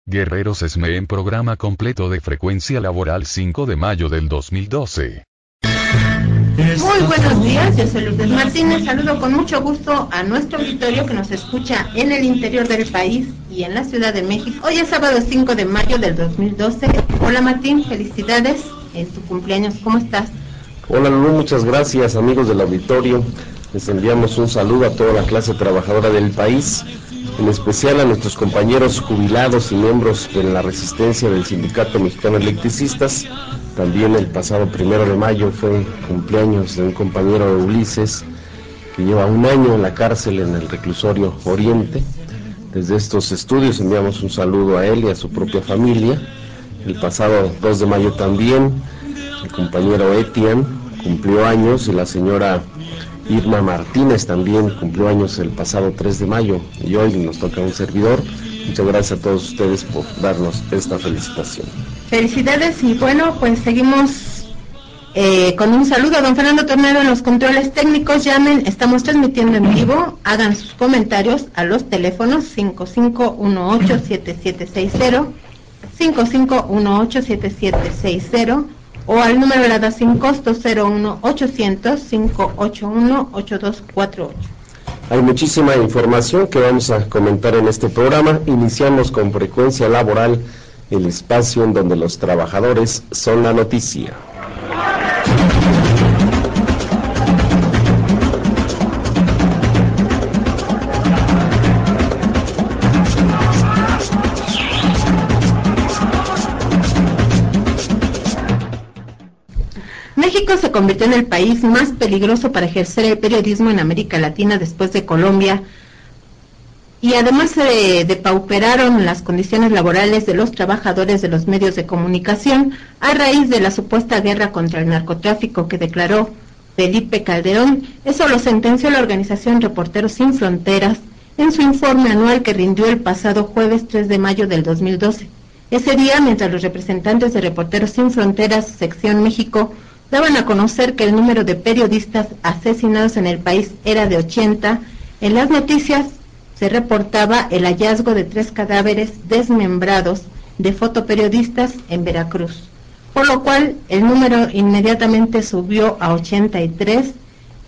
Guerreros ESME en programa completo de frecuencia laboral 5 de mayo del 2012. Muy buenos días, yo soy Lourdes Martínez, saludo con mucho gusto a nuestro auditorio que nos escucha en el interior del país y en la Ciudad de México. Hoy es sábado 5 de mayo del 2012. Hola Martín, felicidades en tu cumpleaños, ¿cómo estás? Hola Lulú, muchas gracias amigos del auditorio. Les enviamos un saludo a toda la clase trabajadora del país, en especial a nuestros compañeros jubilados y miembros de la resistencia del Sindicato Mexicano de Electricistas. También el pasado 1 de mayo fue cumpleaños de un compañero de Ulises, que lleva 1 año en la cárcel en el reclusorio Oriente. Desde estos estudios enviamos un saludo a él y a su propia familia. El pasado 2 de mayo también, el compañero Etienne cumplió años y la señora Irma Martínez también cumplió años el pasado 3 de mayo y hoy nos toca un servidor. Muchas gracias a todos ustedes por darnos esta felicitación. Felicidades y bueno, pues seguimos con un saludo a don Fernando Tornero en los controles técnicos. Llamen, estamos transmitiendo en vivo, hagan sus comentarios a los teléfonos 5518-7760, 5518-7760 o al número de la sin costo 01800-581-8248. Hay muchísima información que vamos a comentar en este programa. Iniciamos con Frecuencia Laboral, el espacio en donde los trabajadores son la noticia. México se convirtió en el país más peligroso para ejercer el periodismo en América Latina después de Colombia, y además se depauperaron las condiciones laborales de los trabajadores de los medios de comunicación a raíz de la supuesta guerra contra el narcotráfico que declaró Felipe Calderón. Eso lo sentenció la organización Reporteros Sin Fronteras en su informe anual que rindió el pasado jueves 3 de mayo del 2012. Ese día, mientras los representantes de Reporteros Sin Fronteras, sección México, daban a conocer que el número de periodistas asesinados en el país era de 80, en las noticias se reportaba el hallazgo de 3 cadáveres desmembrados de fotoperiodistas en Veracruz, por lo cual el número inmediatamente subió a 83,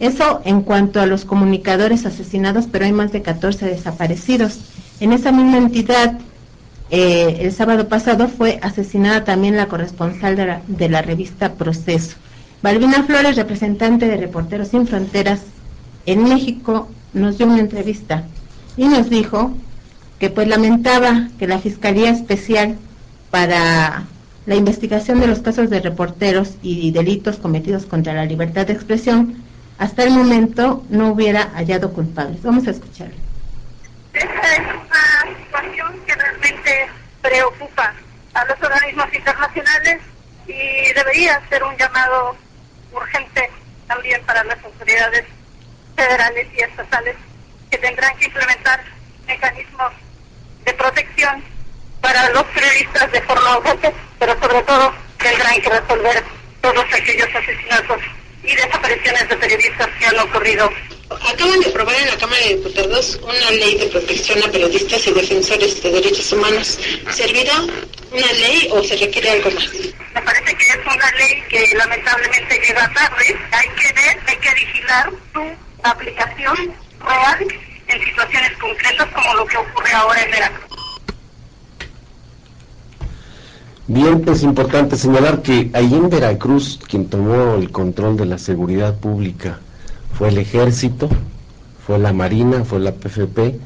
eso en cuanto a los comunicadores asesinados, pero hay más de 14 desaparecidos. En esa misma entidad, el sábado pasado fue asesinada también la corresponsal de la revista Proceso. Balbina Flores, representante de Reporteros Sin Fronteras en México, nos dio una entrevista y nos dijo que pues lamentaba que la Fiscalía Especial para la investigación de los casos de reporteros y delitos cometidos contra la libertad de expresión hasta el momento no hubiera hallado culpables. Vamos a escucharlo. Esta es una situación que realmente preocupa a los organismos internacionales y debería ser un llamado urgente también para las autoridades federales y estatales, que tendrán que implementar mecanismos de protección para los periodistas de forma urgente, pero sobre todo tendrán que resolver todos aquellos asesinatos y desapariciones de periodistas que han ocurrido. Acaban de aprobar en la Cámara de Diputados una ley de protección a periodistas y defensores de derechos humanos. ¿Servirá una ley o se requiere algo más? Me parece que es una ley que lamentablemente llega tarde. Hay que ver, hay que vigilar su aplicación real en situaciones concretas como lo que ocurre ahora en Veracruz. Bien, es importante señalar que ahí en Veracruz quien tomó el control de la seguridad pública fue el Ejército, fue la Marina, fue la PFP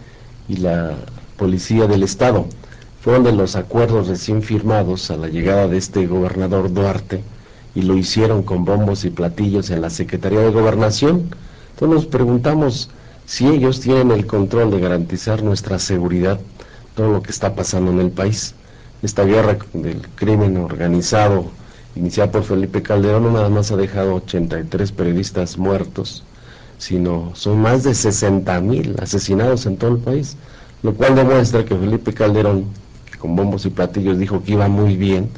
y la Policía del Estado. Fueron de los acuerdos recién firmados a la llegada de este gobernador Duarte y lo hicieron con bombos y platillos en la Secretaría de Gobernación. Entonces nos preguntamos si ellos tienen el control de garantizar nuestra seguridad, todo lo que está pasando en el país. Esta guerra del crimen organizado iniciada por Felipe Calderón no nada más ha dejado 83 periodistas muertos, sino son más de 60,000 asesinados en todo el país, lo cual demuestra que Felipe Calderón, que con bombos y platillos dijo que iba muy bien,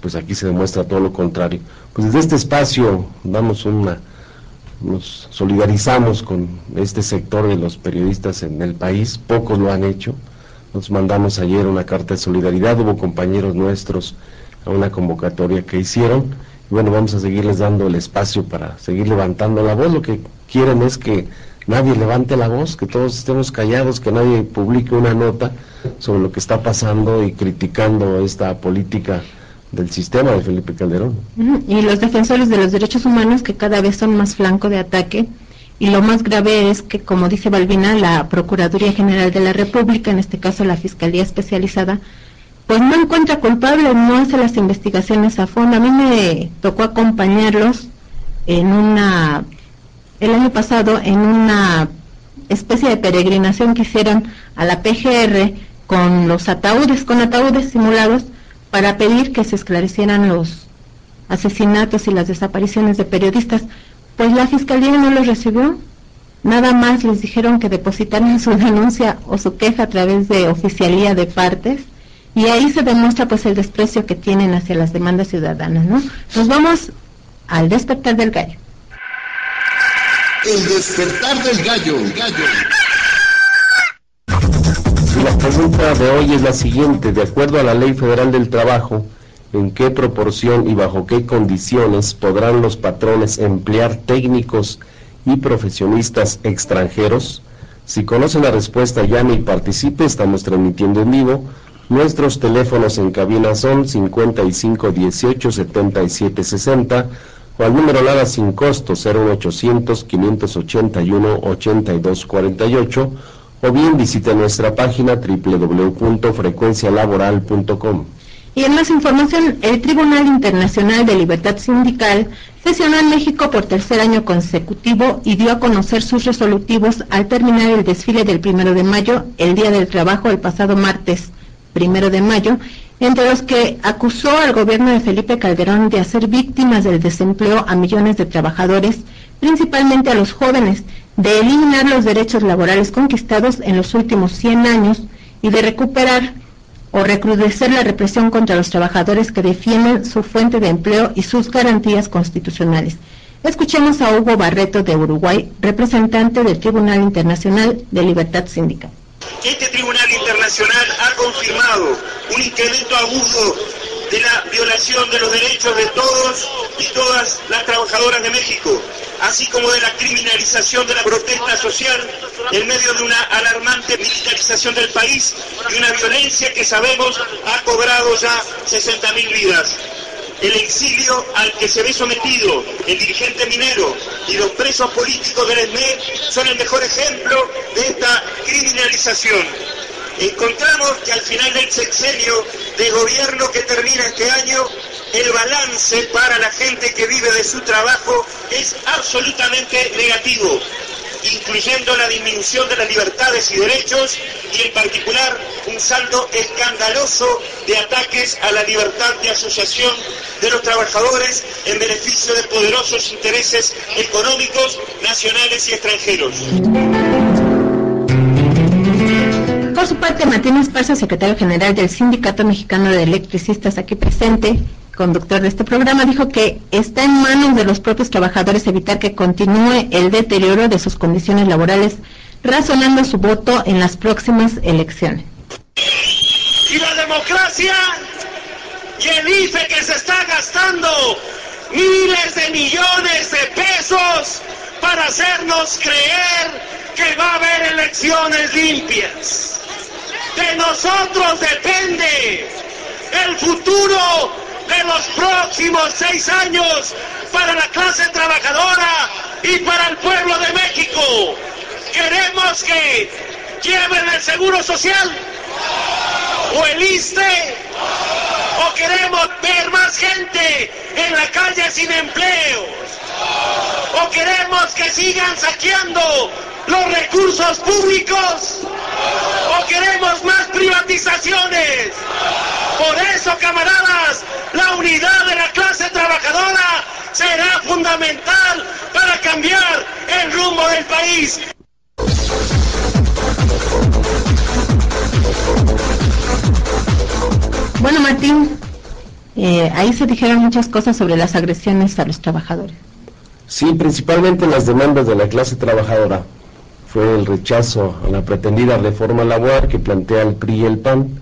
pues aquí se demuestra todo lo contrario. Pues desde este espacio nos solidarizamos con este sector de los periodistas en el país, pocos lo han hecho, Nos mandamos ayer una carta de solidaridad, hubo compañeros nuestros a una convocatoria que hicieron, y bueno, vamos a seguirles dando el espacio para seguir levantando la voz. Lo que quieren es que nadie levante la voz, que todos estemos callados, que nadie publique una nota sobre lo que está pasando y criticando esta política del sistema de Felipe Calderón. Y los defensores de los derechos humanos, que cada vez son más flanco de ataque, y lo más grave es que, como dice Balbina, la Procuraduría General de la República, en este caso la Fiscalía Especializada, pues no encuentra culpables, no hace las investigaciones a fondo. A mí me tocó acompañarlos el año pasado en una especie de peregrinación que hicieron a la PGR con ataúdes simulados, para pedir que se esclarecieran los asesinatos y las desapariciones de periodistas. Pues la Fiscalía no los recibió, nada más les dijeron que depositaran su denuncia o su queja a través de oficialía de partes, y ahí se demuestra pues el desprecio que tienen hacia las demandas ciudadanas, ¿no? Nos vamos al despertar del gallo. El despertar del gallo. Y la pregunta de hoy es la siguiente: de acuerdo a la Ley Federal del Trabajo, ¿en qué proporción y bajo qué condiciones podrán los patrones emplear técnicos y profesionistas extranjeros? Si conoce la respuesta, llame y participe. Estamos transmitiendo en vivo. Nuestros teléfonos en cabina son 55 18 77 60 o al número LADA sin costo 01800 581 82 48, o bien visite nuestra página www.frecuencialaboral.com. Y en más información, el Tribunal Internacional de Libertad Sindical sesionó en México por tercer año consecutivo y dio a conocer sus resolutivos al terminar el desfile del 1 de mayo, el Día del Trabajo, el pasado martes 1 de mayo, entre los que acusó al gobierno de Felipe Calderón de hacer víctimas del desempleo a millones de trabajadores, principalmente a los jóvenes, de eliminar los derechos laborales conquistados en los últimos 100 años y de recuperar o recrudecer la represión contra los trabajadores que defienden su fuente de empleo y sus garantías constitucionales. Escuchemos a Hugo Barreto de Uruguay, representante del Tribunal Internacional de Libertad Sindical. Este Tribunal Internacional ha confirmado un incremento agudo de la violación de los derechos de todos y todas las trabajadoras de México, así como de la criminalización de la protesta social en medio de una alarmante militarización del país y una violencia que sabemos ha cobrado ya 60.000 vidas. El exilio al que se ve sometido el dirigente minero y los presos políticos del ESME son el mejor ejemplo de esta criminalización. Encontramos que al final del sexenio de gobierno que termina este año, el balance para la gente que vive de su trabajo es absolutamente negativo, incluyendo la disminución de las libertades y derechos y en particular un saldo escandaloso de ataques a la libertad de asociación de los trabajadores en beneficio de poderosos intereses económicos, nacionales y extranjeros. Por su parte, Martín Esparza, secretario general del Sindicato Mexicano de Electricistas, aquí presente, conductor de este programa, dijo que está en manos de los propios trabajadores evitar que continúe el deterioro de sus condiciones laborales, razonando su voto en las próximas elecciones. Y la democracia y el IFE que se está gastando miles de millones de pesos para hacernos creer que va a haber elecciones limpias. De nosotros depende el futuro de los próximos 6 años para la clase trabajadora y para el pueblo de México. ¿Queremos que lleven el seguro social o el ISSSTE? ¿O queremos ver más gente en la calle sin empleo? ¿O queremos que sigan saqueando los recursos públicos? ¿O queremos más privatizaciones? Por eso, camaradas, la unidad de la clase trabajadora será fundamental para cambiar el rumbo del país. Bueno, Martín, ahí se dijeron muchas cosas sobre las agresiones a los trabajadores. Sí, principalmente las demandas de la clase trabajadora. fue el rechazo a la pretendida reforma laboral que plantea el PRI y el PAN.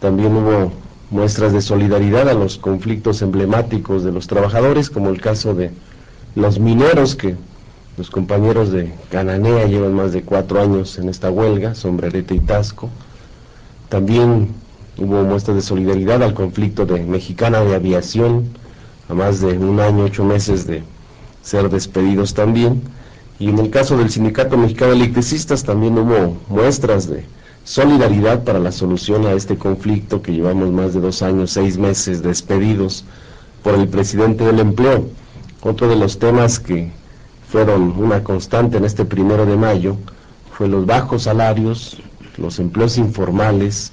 También hubo muestras de solidaridad a los conflictos emblemáticos de los trabajadores, como el caso de los mineros, que los compañeros de Cananea llevan más de 4 años en esta huelga, Sombrerete y Tasco. También hubo muestras de solidaridad al conflicto de Mexicana de Aviación, a más de 1 año, 8 meses de ser despedidos también. Y en el caso del Sindicato Mexicano de Electricistas también hubo muestras de solidaridad para la solución a este conflicto que llevamos más de 2 años, 6 meses despedidos por el presidente del empleo. Otro de los temas que fueron una constante en este 1 de mayo fue los bajos salarios, los empleos informales,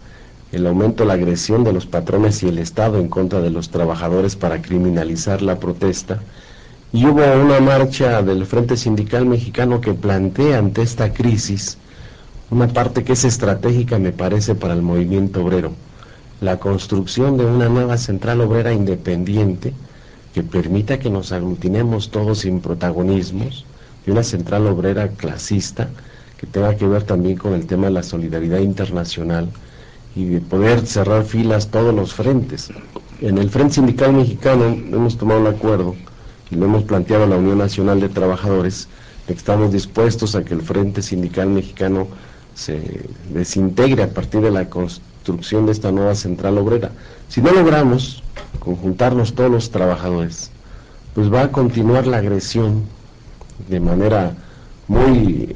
el aumento de la agresión de los patrones y el Estado en contra de los trabajadores para criminalizar la protesta. Y hubo una marcha del Frente Sindical Mexicano que plantea ante esta crisis una parte que es estratégica, me parece, para el movimiento obrero: la construcción de una nueva central obrera independiente que permita que nos aglutinemos todos sin protagonismos, y una central obrera clasista que tenga que ver también con el tema de la solidaridad internacional y de poder cerrar filas todos los frentes. En el Frente Sindical Mexicano hemos tomado un acuerdo y lo hemos planteado a la Unión Nacional de Trabajadores, de que estamos dispuestos a que el Frente Sindical Mexicano se desintegre a partir de la construcción de esta nueva central obrera. Si no logramos conjuntarnos todos los trabajadores, pues va a continuar la agresión de manera muy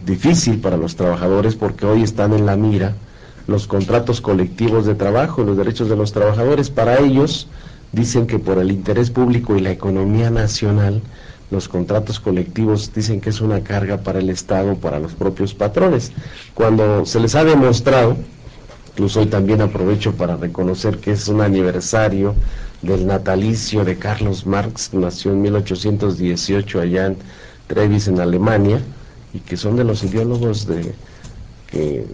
difícil para los trabajadores, porque hoy están en la mira los contratos colectivos de trabajo y los derechos de los trabajadores. Para ellos dicen que por el interés público y la economía nacional, los contratos colectivos dicen que es una carga para el Estado, para los propios patrones, cuando se les ha demostrado. Incluso hoy también aprovecho para reconocer que es un aniversario del natalicio de Carlos Marx, nació en 1818 allá en Trevis, en Alemania, y que son de los ideólogos de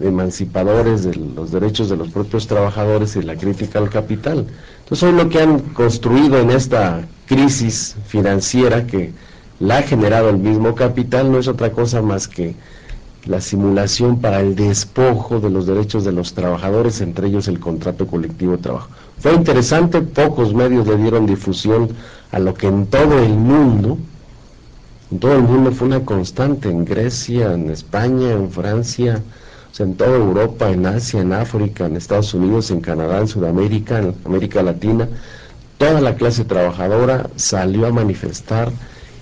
emancipadores de los derechos de los propios trabajadores y la crítica al capital. Entonces hoy lo que han construido en esta crisis financiera que la ha generado el mismo capital no es otra cosa más que la simulación para el despojo de los derechos de los trabajadores, entre ellos el contrato colectivo de trabajo. Fue interesante, pocos medios le dieron difusión a lo que en todo el mundo fue una constante, en Grecia, en España, en Francia, o sea, en toda Europa, en Asia, en África, en Estados Unidos, en Canadá, en Sudamérica, en América Latina. Toda la clase trabajadora salió a manifestar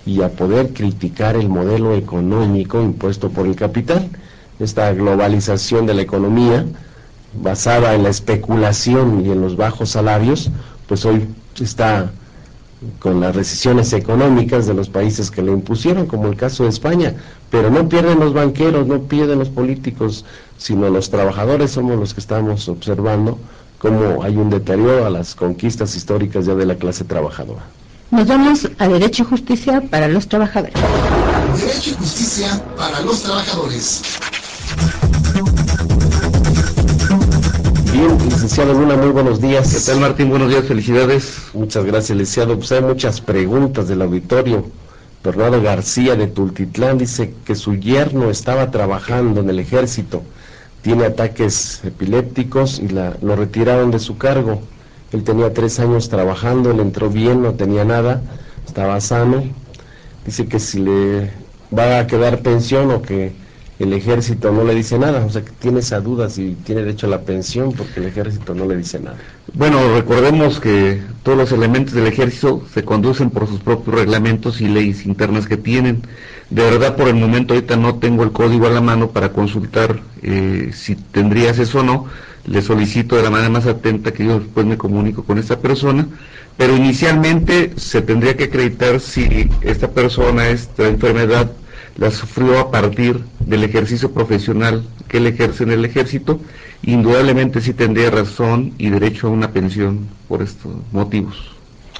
y a poder criticar el modelo económico impuesto por el capital. Esta globalización de la economía, basada en la especulación y en los bajos salarios, pues hoy está con las recesiones económicas de los países que le impusieron, como el caso de España. Pero no pierden los banqueros, no pierden los políticos, sino los trabajadores somos los que estamos observando cómo hay un deterioro a las conquistas históricas ya de la clase trabajadora. Nos vamos a Derecho y Justicia para los Trabajadores. Derecho y Justicia para los Trabajadores. Bien, licenciado Luna, muy buenos días. ¿Qué tal, Martín? Buenos días, felicidades. Muchas gracias, licenciado. Pues hay muchas preguntas del auditorio. Bernardo García de Tultitlán dice que su yerno estaba trabajando en el ejército, tiene ataques epilépticos y lo retiraron de su cargo. Él tenía 3 años trabajando, le entró bien, no tenía nada, estaba sano. Dice que si le va a quedar pensión o que el ejército no le dice nada, o sea que tiene esa duda si tiene derecho a la pensión porque el ejército no le dice nada. Bueno, recordemos que todos los elementos del ejército se conducen por sus propios reglamentos y leyes internas que tienen. De verdad, por el momento ahorita no tengo el código a la mano para consultar si tendría eso o no. Le solicito de la manera más atenta que yo después me comunico con esta persona, pero inicialmente se tendría que acreditar si esta persona, esta enfermedad, la sufrió a partir del ejercicio profesional que él ejerce en el ejército. Indudablemente sí tendría razón y derecho a una pensión por estos motivos.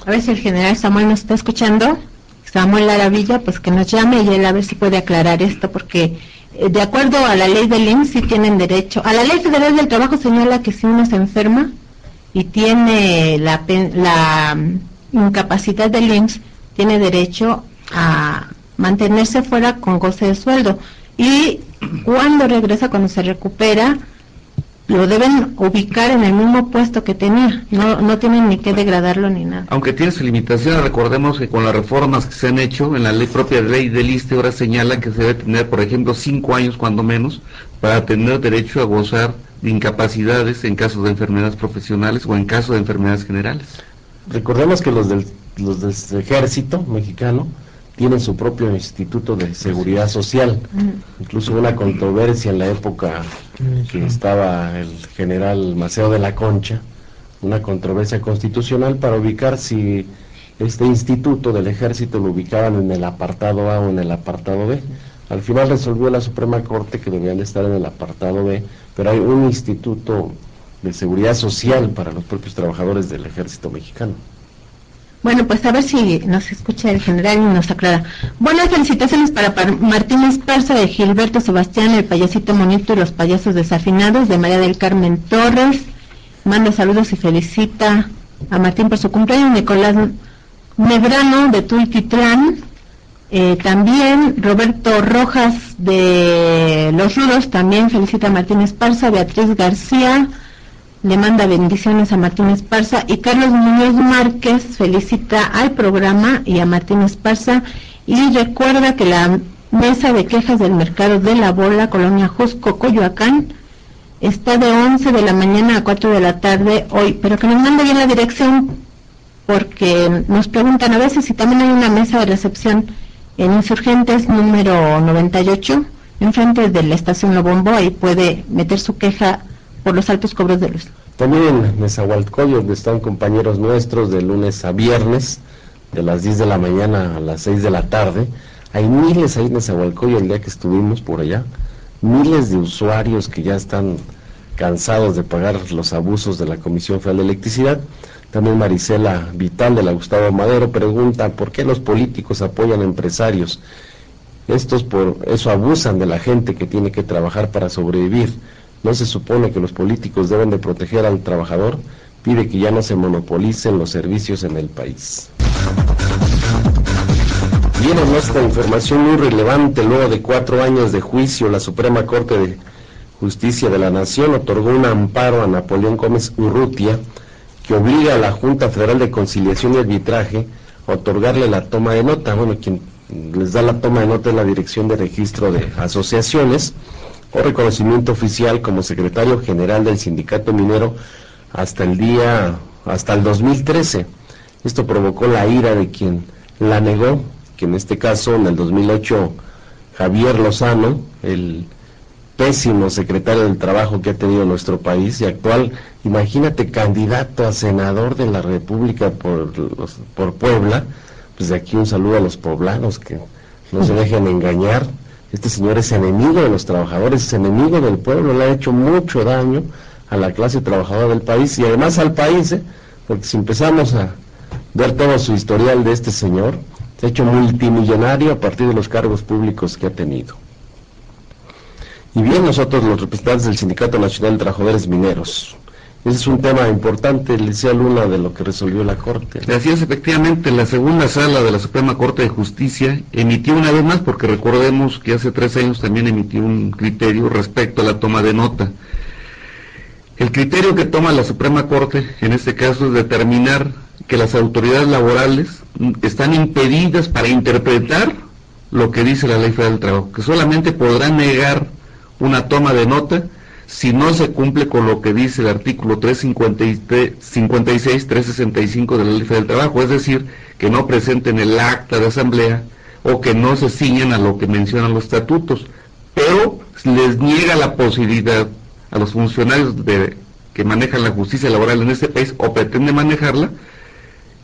A ver si el general Samuel nos está escuchando, Samuel Aravilla, pues que nos llame y él a ver si puede aclarar esto, porque de acuerdo a la ley del IMSS sí tienen derecho. A la Ley Federal del Trabajo señala que si uno se enferma y tiene la incapacidad del IMSS, tiene derecho a mantenerse fuera con goce de sueldo. y cuando regresa, cuando se recupera, lo deben ubicar en el mismo puesto que tenía, no tienen ni que degradarlo ni nada. Aunque tiene su limitación, recordemos que con las reformas que se han hecho en la propia ley del ISSSTE ahora señala que se debe tener, por ejemplo, 5 años cuando menos para tener derecho a gozar de incapacidades en casos de enfermedades profesionales o en caso de enfermedades generales. Recordemos que los del ejército mexicano tienen su propio Instituto de Seguridad Social. Incluso una controversia en la época que estaba el general Maceo de la Concha, una controversia constitucional para ubicar si este instituto del ejército lo ubicaban en el apartado A o en el apartado B. Al final resolvió la Suprema Corte que debían de estar en el apartado B, pero hay un Instituto de Seguridad Social para los propios trabajadores del ejército mexicano. Bueno, pues a ver si nos escucha el general y nos aclara. Buenas felicitaciones para Martín Esparza, de Gilberto Sebastián, el payasito monito y los payasos desafinados, de María del Carmen Torres. Manda saludos y felicita a Martín por su cumpleaños. Nicolás Medrano, de Tultitlán. También Roberto Rojas, de Los Rudos, también felicita a Martín Esparza. Beatriz García le manda bendiciones a Martín Esparza, y Carlos Muñoz Márquez felicita al programa y a Martín Esparza, y recuerda que la mesa de quejas del mercado de la Bola, Colonia Jusco, Coyoacán, está de 11 de la mañana a 4 de la tarde hoy, pero que nos mande bien la dirección, porque nos preguntan a veces si también hay una mesa de recepción en Insurgentes número 98, enfrente de la estación Lobombo. Ahí puede meter su queja por los altos cobros de luz. También en Nezahualcóyotl, donde están compañeros nuestros de lunes a viernes, de las 10 de la mañana a las 6 de la tarde. Hay miles ahí en Nezahualcóyotl, el día que estuvimos por allá, miles de usuarios que ya están cansados de pagar los abusos de la Comisión Federal de Electricidad. También Marisela Vital, de la Gustavo Madero, pregunta ¿por qué los políticos apoyan a empresarios? Estos por eso abusan de la gente que tiene que trabajar para sobrevivir. ¿No se supone que los políticos deben de proteger al trabajador? Pide que ya no se monopolicen los servicios en el país. Viene nuestra información muy relevante. Luego de 4 años de juicio, la Suprema Corte de Justicia de la Nación otorgó un amparo a Napoleón Gómez Urrutia, que obliga a la Junta Federal de Conciliación y Arbitraje a otorgarle la toma de nota. Bueno, quien les da la toma de nota es la Dirección de Registro de Asociaciones, o reconocimiento oficial como secretario general del Sindicato Minero hasta el 2013. Esto provocó la ira de quien la negó, que en este caso, en el 2008, Javier Lozano, el pésimo secretario del Trabajo que ha tenido nuestro país y actual, imagínate, candidato a senador de la República por Puebla. Pues de aquí un saludo a los poblanos, que no se dejen engañar. Este señor es enemigo de los trabajadores, es enemigo del pueblo, le ha hecho mucho daño a la clase trabajadora del país y además al país, porque si empezamos a ver todo su historial de este señor, se ha hecho multimillonario a partir de los cargos públicos que ha tenido. Y bien, nosotros los representantes del Sindicato Nacional de Trabajadores Mineros, ese es un tema importante, le decía Luna, de lo que resolvió la Corte. Así es, efectivamente, la segunda sala de la Suprema Corte de Justicia emitió una vez más, porque recordemos que hace 3 años también emitió un criterio respecto a la toma de nota. El criterio que toma la Suprema Corte, en este caso, es determinar que las autoridades laborales están impedidas para interpretar lo que dice la Ley Federal del Trabajo, que solamente podrán negar una toma de nota si no se cumple con lo que dice el artículo 356, 365 de la Ley Federal del Trabajo, es decir, que no presenten el acta de asamblea o que no se ciñen a lo que mencionan los estatutos, pero les niega la posibilidad a los funcionarios que manejan la justicia laboral en este país o pretenden manejarla,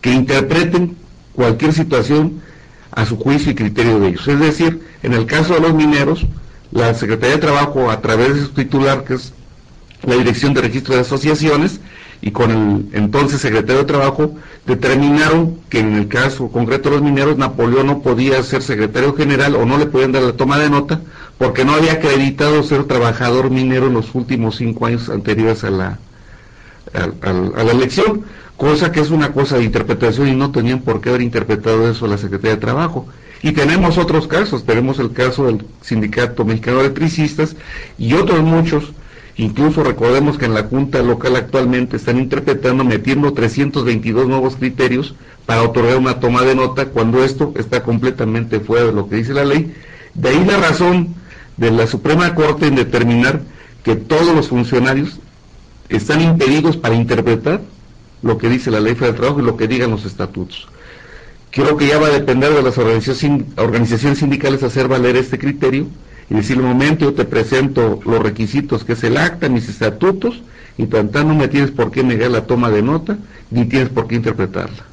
que interpreten cualquier situación a su juicio y criterio de ellos. Es decir, en el caso de los mineros, la Secretaría de Trabajo, a través de su titular, que es la Dirección de Registro de Asociaciones, y con el entonces Secretario de Trabajo, determinaron que en el caso concreto de los mineros, Napoleón no podía ser secretario general o no le podían dar la toma de nota, porque no había acreditado ser trabajador minero en los últimos 5 años anteriores a la elección, cosa que es una cosa de interpretación y no tenían por qué haber interpretado eso la Secretaría de Trabajo. Y tenemos otros casos, tenemos el caso del Sindicato Mexicano de Electricistas y otros muchos. Incluso recordemos que en la Junta Local actualmente están interpretando, metiendo 322 nuevos criterios para otorgar una toma de nota, cuando esto está completamente fuera de lo que dice la ley. De ahí la razón de la Suprema Corte en determinar que todos los funcionarios están impedidos para interpretar lo que dice la Ley Federal del Trabajo y lo que digan los estatutos. Creo que ya va a depender de las organizaciones sindicales hacer valer este criterio y decir, el momento yo te presento los requisitos, que es el acta, mis estatutos, y tanto no me tienes por qué negar la toma de nota, ni tienes por qué interpretarla.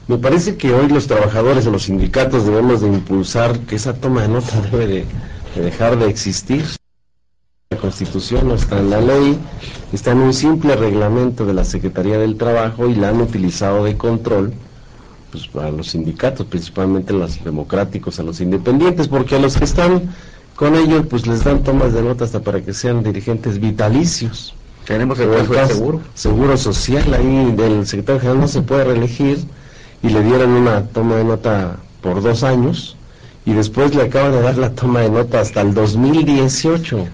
Me parece que hoy los trabajadores o los sindicatos debemos de impulsar que esa toma de nota debe de dejar de existir. La Constitución no está en la ley, está en un simple reglamento de la Secretaría del Trabajo y la han utilizado de control pues para los sindicatos, principalmente los democráticos, a los independientes, porque a los que están con ellos pues les dan tomas de nota hasta para que sean dirigentes vitalicios. Tenemos el caso del seguro social, ahí del secretario general no se puede reelegir y le dieron una toma de nota por 2 años y después le acaban de dar la toma de nota hasta el 2018.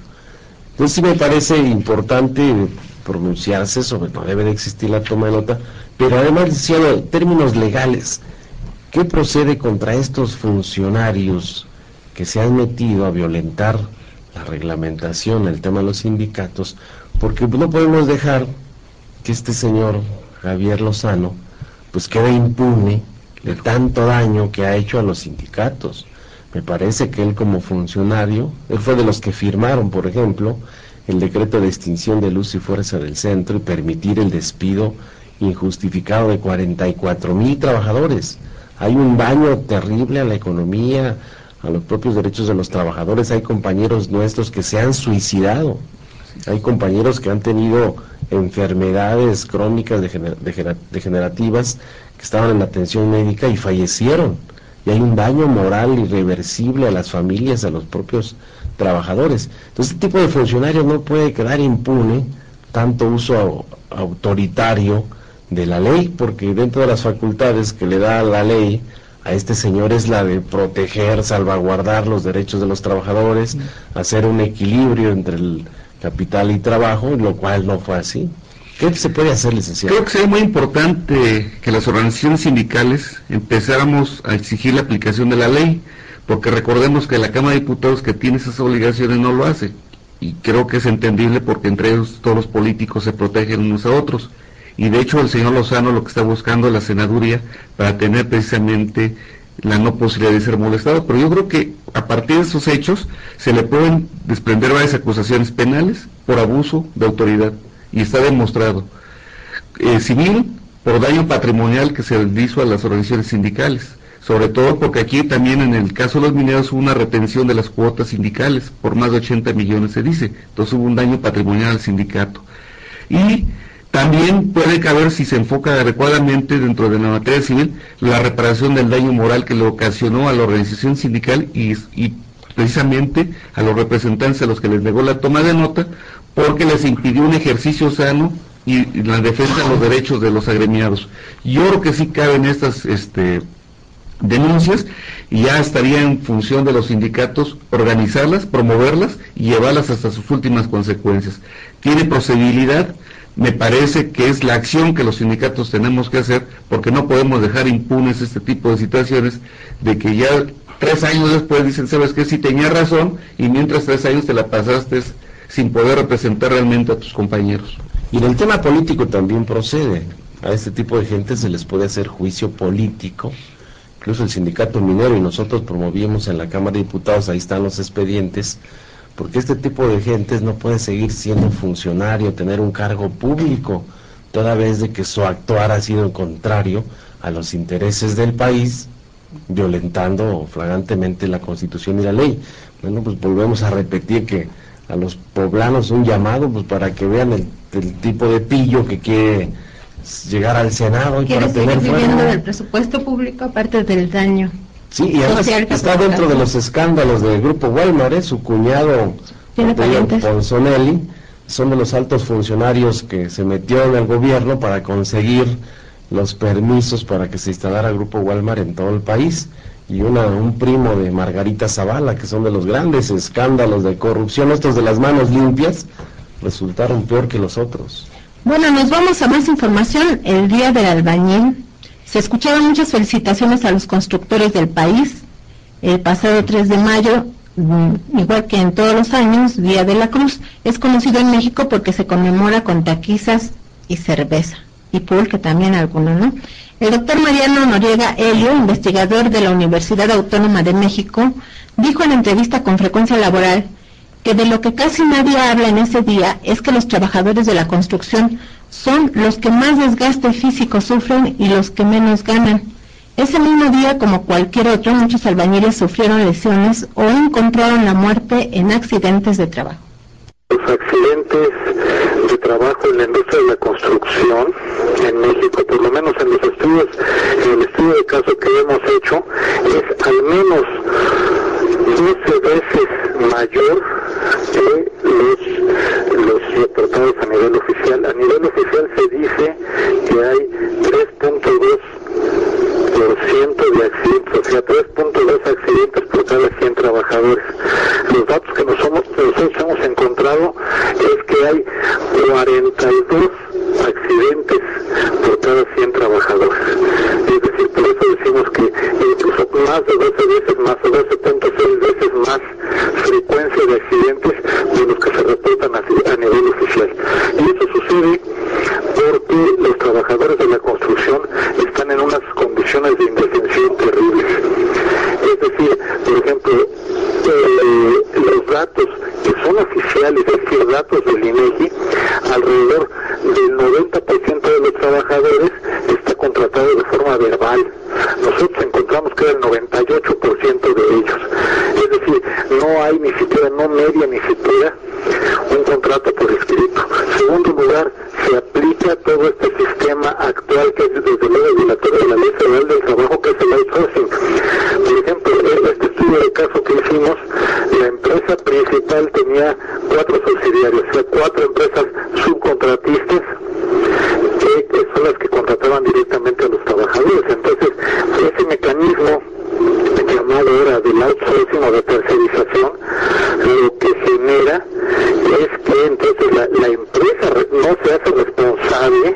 Entonces sí me parece importante pronunciarse sobre no debe de existir la toma de nota, pero además diciendo en términos legales, ¿qué procede contra estos funcionarios que se han metido a violentar la reglamentación, el tema de los sindicatos? Porque no podemos dejar que este señor Javier Lozano pues quede impune de tanto daño que ha hecho a los sindicatos. Me parece que él como funcionario, él fue de los que firmaron, por ejemplo, el decreto de extinción de luz y fuerza del centro y permitir el despido injustificado de 44,000 trabajadores. Hay un daño terrible a la economía, a los propios derechos de los trabajadores. Hay compañeros nuestros que se han suicidado, hay compañeros que han tenido enfermedades crónicas degenerativas que estaban en atención médica y fallecieron. Y hay un daño moral irreversible a las familias, a los propios trabajadores. Entonces este tipo de funcionario no puede quedar impune tanto uso autoritario de la ley, porque dentro de las facultades que le da la ley a este señor es la de proteger, salvaguardar los derechos de los trabajadores, hacer un equilibrio entre el capital y trabajo, lo cual no fue así. ¿Qué se puede hacer, licenciado? Creo que sería muy importante que las organizaciones sindicales empezáramos a exigir la aplicación de la ley, porque recordemos que la Cámara de Diputados, que tiene esas obligaciones, no lo hace, y creo que es entendible porque entre ellos todos los políticos se protegen unos a otros, y de hecho el señor Lozano lo que está buscando es la senaduría para tener precisamente la no posibilidad de ser molestado, pero yo creo que a partir de esos hechos se le pueden desprender varias acusaciones penales por abuso de autoridad, y está demostrado, civil por daño patrimonial que se le hizo a las organizaciones sindicales, sobre todo porque aquí también en el caso de los mineros hubo una retención de las cuotas sindicales por más de 80 millones se dice, entonces hubo un daño patrimonial al sindicato. Y también puede caber, si se enfoca adecuadamente dentro de la materia civil, la reparación del daño moral que le ocasionó a la organización sindical y precisamente a los representantes a los que les negó la toma de nota, porque les impidió un ejercicio sano y la defensa de los derechos de los agremiados. Yo creo que sí caben estas denuncias y ya estaría en función de los sindicatos organizarlas, promoverlas y llevarlas hasta sus últimas consecuencias. Tiene procedibilidad, me parece que es la acción que los sindicatos tenemos que hacer, porque no podemos dejar impunes este tipo de situaciones de que ya 3 años después dicen, ¿sabes qué? Sí tenía razón, y mientras 3 años te la pasaste sin poder representar realmente a tus compañeros. Y en el tema político también procede. A este tipo de gente se les puede hacer juicio político. Incluso el sindicato minero y nosotros promovimos en la Cámara de Diputados, ahí están los expedientes, porque este tipo de gentes no puede seguir siendo funcionario, tener un cargo público, toda vez de que su actuar ha sido contrario a los intereses del país, violentando flagrantemente la Constitución y la ley. Bueno, pues volvemos a repetir que a los poblanos un llamado pues para que vean el tipo de pillo que quiere llegar al Senado y para tener viviendo del presupuesto público aparte del daño. Sí, y además está dentro de los escándalos del Grupo Walmart, su cuñado Ponzonelli, son de los altos funcionarios que se metió en el gobierno para conseguir los permisos para que se instalara Grupo Walmart en todo el país, y un primo de Margarita Zavala, que son de los grandes escándalos de corrupción. Estos de las manos limpias resultaron peor que los otros. Bueno, nos vamos a más información. El Día del Albañil. Se escuchaban muchas felicitaciones a los constructores del país. El pasado 3 de mayo, igual que en todos los años, Día de la Cruz, es conocido en México porque se conmemora con taquizas y cerveza. Y pulque también alguno, ¿no? El doctor Mariano Noriega Helio, investigador de la Universidad Autónoma de México, dijo en entrevista con Frecuencia Laboral que de lo que casi nadie habla en ese día es que los trabajadores de la construcción son los que más desgaste físico sufren y los que menos ganan. Ese mismo día, como cualquier otro, muchos albañiles sufrieron lesiones o encontraron la muerte en accidentes de trabajo. Los accidentes de trabajo en la industria de la construcción en México, por lo menos en los estudios, en el estudio de caso que hemos hecho, es al menos 12 veces mayor que los reportados a nivel oficial. A nivel oficial se dice que hay 3.2% de accidentes, o sea, 3.2 accidentes por cada 100 trabajadores. Los datos que nosotros hemos encontrado es que hay 42 accidentes por cada 100 trabajadores. Es decir, por eso decimos que incluso más de 12 veces más, o 12.6 veces más frecuencia de accidentes de los que se reportan a nivel oficial. Y eso sucede porque los trabajadores de la construcción están en unas condiciones de indefensión terribles. Es decir, por ejemplo, los datos que son oficiales, es decir, datos del INEGI, alrededor del 90% de los trabajadores está contratado de forma verbal. Nosotros encontramos que era el 98% de ellos. Es decir, no hay ni siquiera, no media ni siquiera un contrato por escrito. Segundo lugar, se aplica todo este sistema actual que es desde luego violatorio de la Ley Federal del Trabajo, que es el outsourcing. Por ejemplo, en este estudio de caso que hicimos, la empresa principal tenía 4 subsidiarios, o sea, 4 empresas subcontratistas que son las que contrataban directamente a los trabajadores. Entonces, ese mecanismo llamado ahora del outsourcing o de tercerización, lo que genera es que entonces la empresa no se hace responsable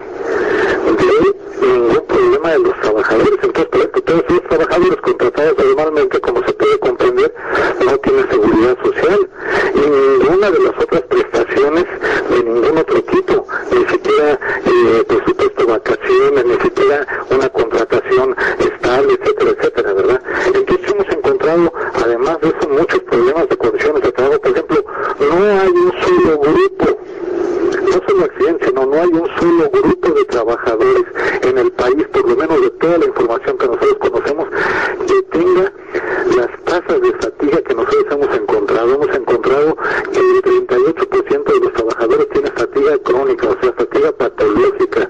de ningún problema de los trabajadores. Entonces, por ejemplo, todos los trabajadores contratados normalmente, como se puede comprender, no tienen seguridad social y ninguna de las otras prestaciones de ningún otro tipo, ni siquiera por supuesto vacaciones, ni siquiera una contratación estable, etcétera, etcétera, ¿verdad? Entonces hemos encontrado, además de eso, muchos problemas de condiciones de trabajo. Por ejemplo, no hay un solo grupo, no solo accidentes, sino no hay un solo grupo de trabajadores en el país, por lo menos de toda la información que nosotros conocemos, que tenga las tasas de fatiga que nosotros hemos encontrado. Hemos encontrado que el 38% de los trabajadores tiene fatiga crónica, o sea, fatiga patológica.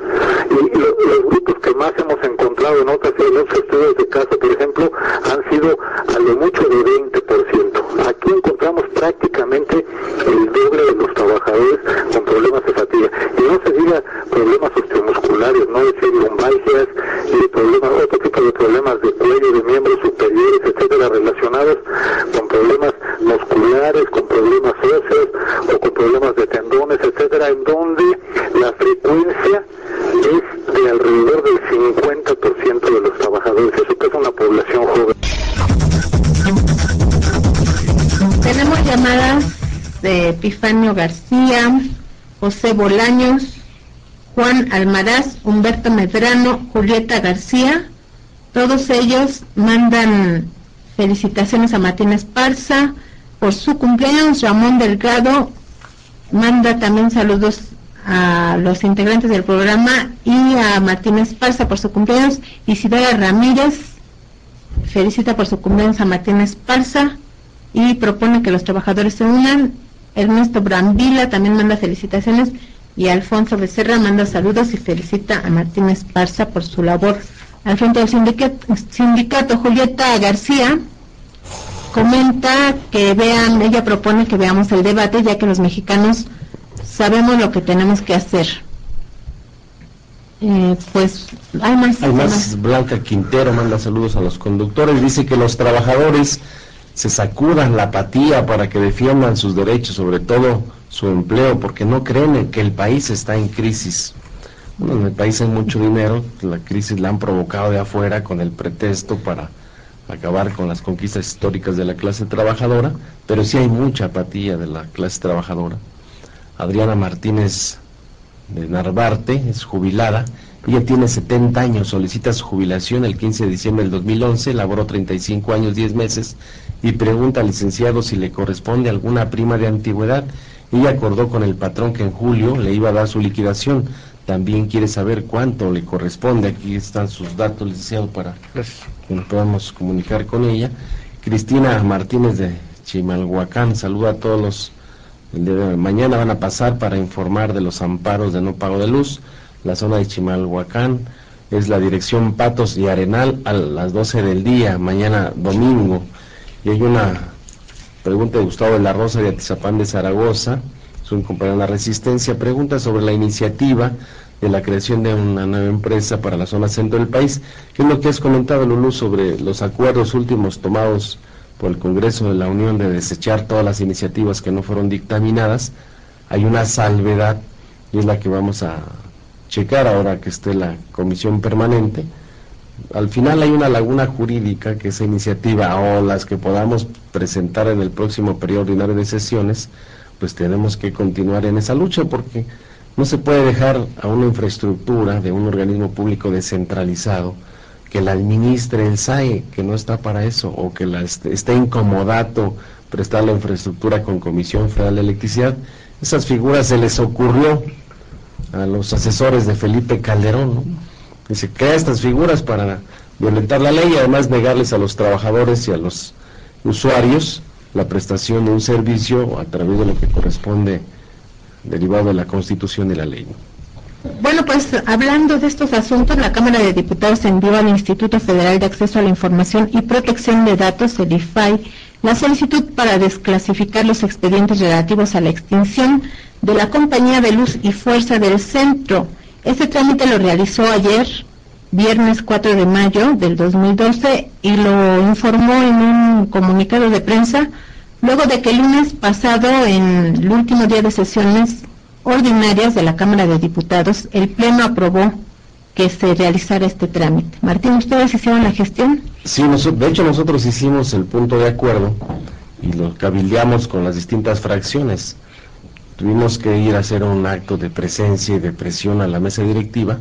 Y los grupos que más hemos encontrado en otros estudios de caso, por ejemplo, han sido a lo mucho de 20%. Aquí encontramos prácticamente el doble de los trabajadores con problemas de fatiga. Y no se diga problemas osteomusculares, no decir lumbalgias y problemas, otro tipo de problemas de cuello, de miembros superiores, etcétera, relacionados con problemas musculares, con problemas óseos o con problemas de tendones, etcétera, en donde la frecuencia es de alrededor del 50% de los trabajadores. Eso que es una población joven. Tenemos llamadas de Epifanio García, José Bolaños, Juan Almaraz, Humberto Medrano, Julieta García. Todos ellos mandan felicitaciones a Martín Esparza por su cumpleaños. Ramón Delgado manda también saludos a los integrantes del programa y a Martín Esparza por su cumpleaños. Isidora Ramírez felicita por su cumpleaños a Martín Esparza y propone que los trabajadores se unan. Ernesto Brambila también manda felicitaciones y Alfonso Becerra manda saludos y felicita a Martín Esparza por su labor al frente del sindicato. Julieta García comenta que ella propone que veamos el debate, ya que los mexicanos sabemos lo que tenemos que hacer. Pues hay más. Blanca Quintero manda saludos a los conductores, dice que los trabajadores se sacudan la apatía para que defiendan sus derechos, sobre todo su empleo, porque no creen que el país está en crisis. Bueno, en el país hay mucho dinero, la crisis la han provocado de afuera con el pretexto para acabar con las conquistas históricas de la clase trabajadora, pero sí hay mucha apatía de la clase trabajadora. Adriana Martínez de Narvarte es jubilada, ella tiene 70 años, solicita su jubilación el 15 de diciembre del 2011, laboró 35 años 10 meses y pregunta al licenciado si le corresponde alguna prima de antigüedad. Ella acordó con el patrón que en julio le iba a dar su liquidación. También quiere saber cuánto le corresponde. Aquí están sus datos, licenciado, para que nos podamos comunicar con ella. Cristina Martínez de Chimalhuacán saluda a todos los. El día de mañana van a pasar para informar de los amparos de no pago de luz. La zona de Chimalhuacán es la dirección Patos y Arenal a las 12 del día, mañana domingo. Y hay una pregunta de Gustavo de la Rosa de Atizapán de Zaragoza, es un compañero de la Resistencia, pregunta sobre la iniciativa de la creación de una nueva empresa para la zona centro del país. ¿Qué es lo que has comentado, Lulú, sobre los acuerdos últimos tomados por el Congreso de la Unión de desechar todas las iniciativas que no fueron dictaminadas? Hay una salvedad, y es la que vamos a checar ahora que esté la comisión permanente. Al final hay una laguna jurídica que esa iniciativa o las que podamos presentar en el próximo periodo ordinario de sesiones, pues tenemos que continuar en esa lucha, porque no se puede dejar a una infraestructura de un organismo público descentralizado que la administre el SAE, que no está para eso, o que esté incomodato prestar la infraestructura con Comisión Federal de Electricidad. Esas figuras se les ocurrió a los asesores de Felipe Calderón, ¿no? Dice, crea estas figuras para violentar la ley y además negarles a los trabajadores y a los usuarios la prestación de un servicio a través de lo que corresponde derivado de la Constitución y la ley, ¿no? Bueno, pues hablando de estos asuntos, la Cámara de Diputados envió al Instituto Federal de Acceso a la Información y Protección de Datos, el IFAI, la solicitud para desclasificar los expedientes relativos a la extinción de la Compañía de Luz y Fuerza del Centro. Este trámite lo realizó ayer, viernes 4 de mayo del 2012, y lo informó en un comunicado de prensa, luego de que el lunes pasado, en el último día de sesiones ordinarias de la Cámara de Diputados, el Pleno aprobó que se realizara este trámite. Martín, ¿ustedes hicieron la gestión? Sí, de hecho nosotros hicimos el punto de acuerdo y lo cabildeamos con las distintas fracciones. Tuvimos que ir a hacer un acto de presencia y de presión a la mesa directiva,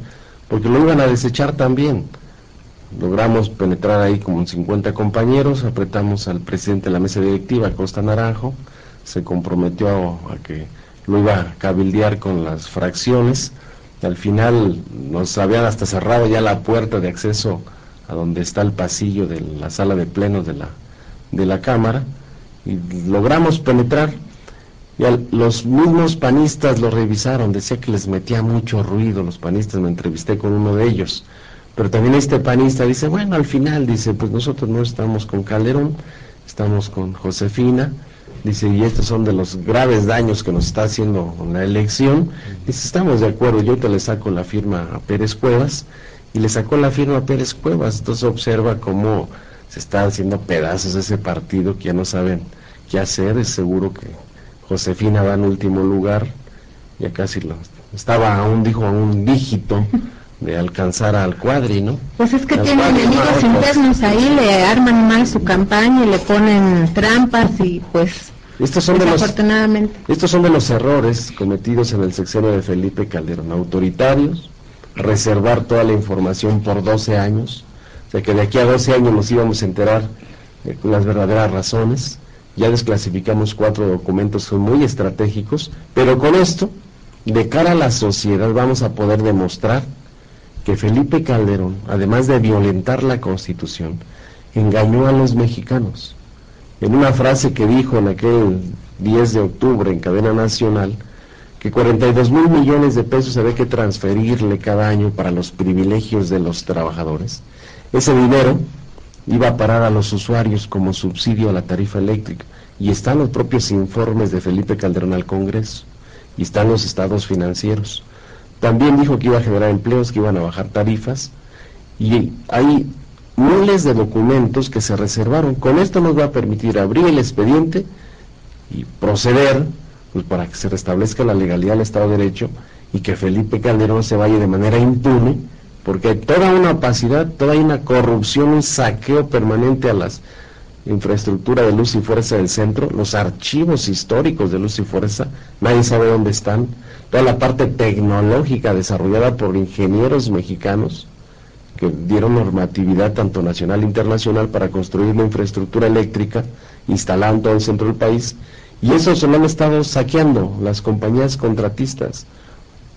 porque lo iban a desechar también. Logramos penetrar ahí como 50 compañeros, apretamos al presidente de la mesa directiva, Costa Naranjo, se comprometió a que lo iba a cabildear con las fracciones. Al final nos habían hasta cerrado ya la puerta de acceso a donde está el pasillo de la sala de plenos de la Cámara, y logramos penetrar. Y los mismos panistas lo revisaron, decía que les metía mucho ruido los panistas, me entrevisté con uno de ellos, pero también este panista dice, bueno, al final, dice, pues nosotros no estamos con Calderón, estamos con Josefina, dice, y estos son de los graves daños que nos está haciendo la elección. Dice, estamos de acuerdo, yo te le saco la firma a Pérez Cuevas, y le sacó la firma a Pérez Cuevas. Entonces observa cómo se está haciendo pedazos ese partido, que ya no saben qué hacer. Es seguro que Josefina va en último lugar, ya casi estaba a un dígito de alcanzar al Cuadri, ¿no? Pues es que tiene enemigos internos ahí, le arman mal su campaña y le ponen trampas, y pues estos son de los errores cometidos en el sexenio de Felipe Calderón, autoritarios, reservar toda la información por 12 años, o sea que de aquí a 12 años nos íbamos a enterar con las verdaderas razones. Ya desclasificamos 4 documentos, son muy estratégicos, pero con esto, de cara a la sociedad, vamos a poder demostrar que Felipe Calderón, además de violentar la Constitución, engañó a los mexicanos. En una frase que dijo en aquel 10 de octubre en cadena nacional, que 42,000 millones de pesos había que transferirle cada año para los privilegios de los trabajadores. Ese dinero iba a parar a los usuarios como subsidio a la tarifa eléctrica, y están los propios informes de Felipe Calderón al Congreso, y están los estados financieros. también dijo que iba a generar empleos, que iban a bajar tarifas, y hay miles de documentos que se reservaron. Con esto nos va a permitir abrir el expediente y proceder pues para que se restablezca la legalidad del Estado de Derecho y que Felipe Calderón se vaya de manera impune, porque hay toda una opacidad, toda una corrupción, un saqueo permanente a las infraestructuras de Luz y Fuerza del centro, los archivos históricos de Luz y Fuerza, nadie sabe dónde están, toda la parte tecnológica desarrollada por ingenieros mexicanos que dieron normatividad tanto nacional e internacional para construir la infraestructura eléctrica instalada en todo el centro del país, y eso se lo han estado saqueando las compañías contratistas,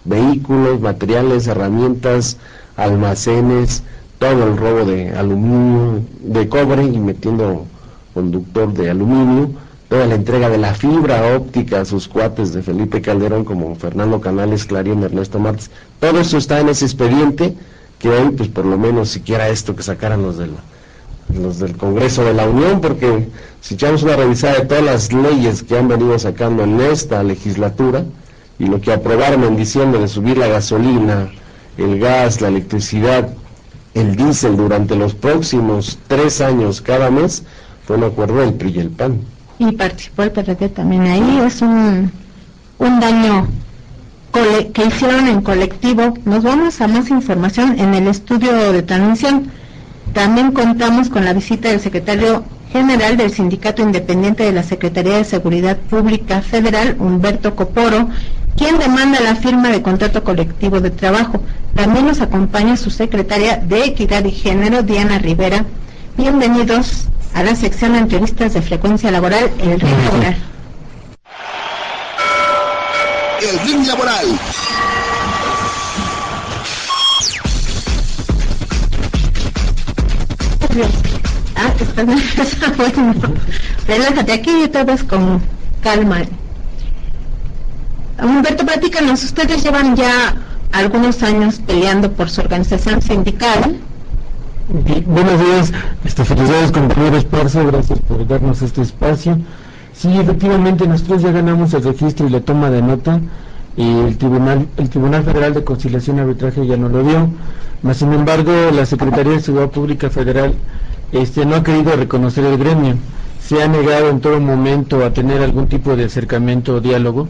vehículos, materiales, herramientas, almacenes, todo el robo de aluminio, de cobre, y metiendo conductor de aluminio, toda la entrega de la fibra óptica a sus cuates de Felipe Calderón como Fernando Canales, Clarín, Ernesto Martínez. Todo eso está en ese expediente, que hoy pues por lo menos siquiera esto que sacaran los del Congreso de la Unión, porque si echamos una revisada de todas las leyes que han venido sacando en esta legislatura y lo que aprobaron en diciembre de subir la gasolina, el gas, la electricidad, el diésel durante los próximos 3 años cada mes, fue un acuerdo del PRI y el PAN. Y participó el PRD también ahí. Es un daño que hicieron en colectivo. Nos vamos a más información en el estudio de transmisión. También contamos con la visita del secretario general del Sindicato Independiente de la Secretaría de Seguridad Pública Federal, Humberto Coporo, quien demanda la firma de contrato colectivo de trabajo. También nos acompaña su secretaria de Equidad y Género, Diana Rivera. Bienvenidos a la sección de entrevistas de Frecuencia Laboral, el ring laboral. El ring laboral. Estás nerviosa. Bueno, relájate, aquí todos con calma. Humberto, platícanos, ustedes llevan ya algunos años peleando por su organización sindical. Buenos días, felicidades compañero Esparza, gracias por darnos este espacio. Sí, efectivamente nosotros ya ganamos el registro y la toma de nota, y el Tribunal Federal de Conciliación y Arbitraje ya no lo dio, mas sin embargo la Secretaría de Seguridad Pública Federal no ha querido reconocer el gremio, se ha negado en todo momento a tener algún tipo de acercamiento o diálogo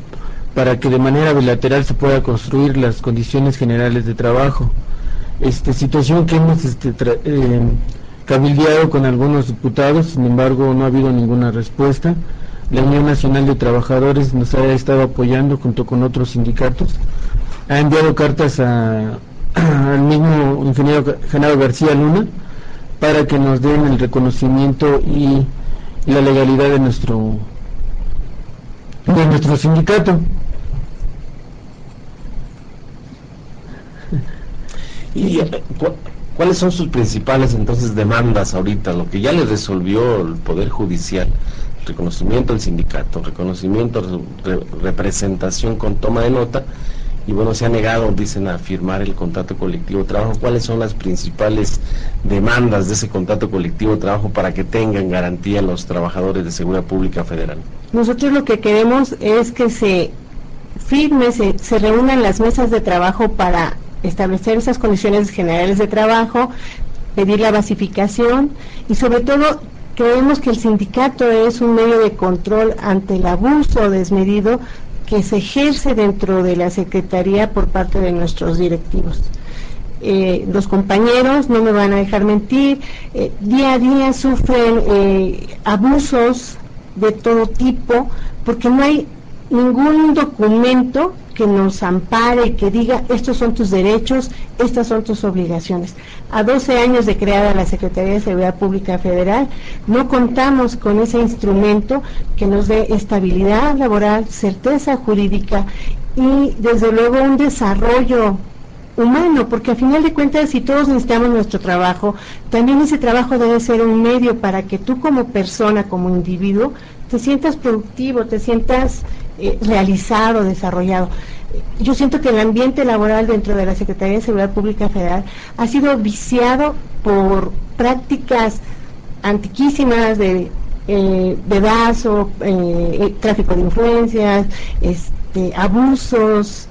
para que de manera bilateral se pueda construir las condiciones generales de trabajo. Situación que hemos cabildeado con algunos diputados, sin embargo no ha habido ninguna respuesta. La Unión Nacional de Trabajadores nos ha estado apoyando junto con otros sindicatos, ha enviado cartas al mismo ingeniero Genaro García Luna para que nos den el reconocimiento y la legalidad de nuestro sindicato. ¿Y cuáles son sus principales entonces demandas ahorita? Lo que ya le resolvió el Poder Judicial, reconocimiento del sindicato, reconocimiento, representación con toma de nota, y bueno, se ha negado, dicen, a firmar el contrato colectivo de trabajo. ¿Cuáles son las principales demandas de ese contrato colectivo de trabajo para que tengan garantía los trabajadores de Seguridad Pública Federal? Nosotros lo que queremos es que se firme, se reúnan las mesas de trabajo para establecer esas condiciones generales de trabajo, pedir la basificación, y sobre todo creemos que el sindicato es un medio de control ante el abuso desmedido que se ejerce dentro de la Secretaría por parte de nuestros directivos. Los compañeros, no me van a dejar mentir, día a día sufren abusos de todo tipo, porque no hay ningún documento que nos ampare, que diga estos son tus derechos, estas son tus obligaciones. A 12 años de creada la Secretaría de Seguridad Pública Federal, no contamos con ese instrumento que nos dé estabilidad laboral, certeza jurídica y desde luego un desarrollo humano, porque a final de cuentas, si todos necesitamos nuestro trabajo, también ese trabajo debe ser un medio para que tú como persona, como individuo, te sientas productivo, te sientas realizado, desarrollado. Yo siento que el ambiente laboral dentro de la Secretaría de Seguridad Pública Federal ha sido viciado por prácticas antiquísimas de dedazo, tráfico de influencias, abusos,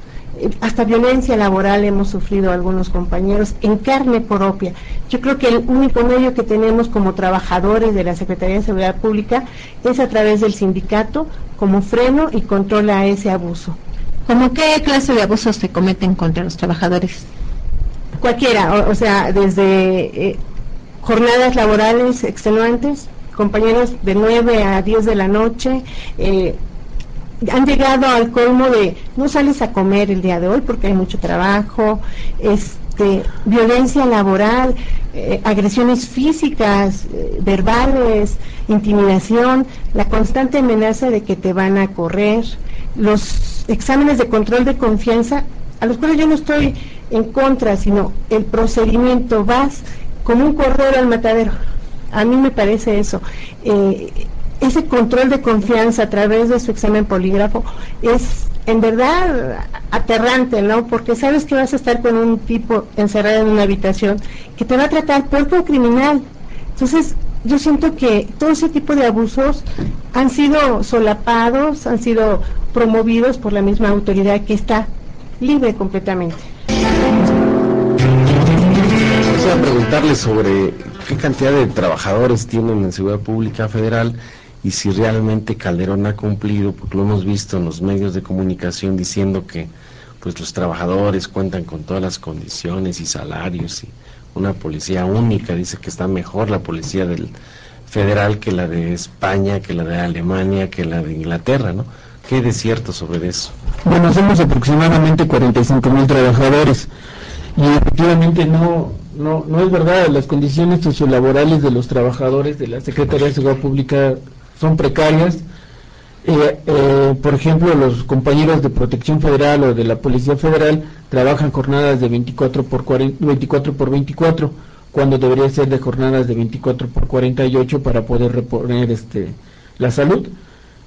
hasta violencia laboral hemos sufrido algunos compañeros en carne propia. Yo creo que el único medio que tenemos como trabajadores de la Secretaría de Seguridad Pública es a través del sindicato como freno y control a ese abuso. ¿Cómo qué clase de abusos se cometen contra los trabajadores? Cualquiera, o sea, desde jornadas laborales extenuantes, compañeros de 9 a 10 de la noche, han llegado al colmo de no sales a comer el día de hoy porque hay mucho trabajo, violencia laboral, agresiones físicas, verbales, intimidación, la constante amenaza de que te van a correr, los exámenes de control de confianza, a los cuales yo no estoy en contra, sino el procedimiento, vas como un cordero al matadero. A mí me parece eso. Ese control de confianza a través de su examen polígrafo es en verdad aterrante, ¿no? Porque sabes que vas a estar con un tipo encerrado en una habitación que te va a tratar peor que un criminal. Entonces, yo siento que todo ese tipo de abusos han sido solapados, han sido promovidos por la misma autoridad que está libre completamente. Quisiera preguntarle sobre qué cantidad de trabajadores tienen en Seguridad Pública Federal y si realmente Calderón ha cumplido, porque lo hemos visto en los medios de comunicación diciendo que pues los trabajadores cuentan con todas las condiciones y salarios y una policía única, dice que está mejor la policía del federal que la de España, que la de Alemania, que la de Inglaterra, ¿no? ¿Qué hay de cierto sobre eso? Bueno, somos aproximadamente 45,000 trabajadores y efectivamente no es verdad, las condiciones sociolaborales de los trabajadores de la Secretaría de Seguridad Pública son precarias. Por ejemplo, los compañeros de Protección Federal o de la Policía Federal trabajan jornadas de 24 por 24, cuando debería ser de jornadas de 24 por 48 para poder reponer la salud.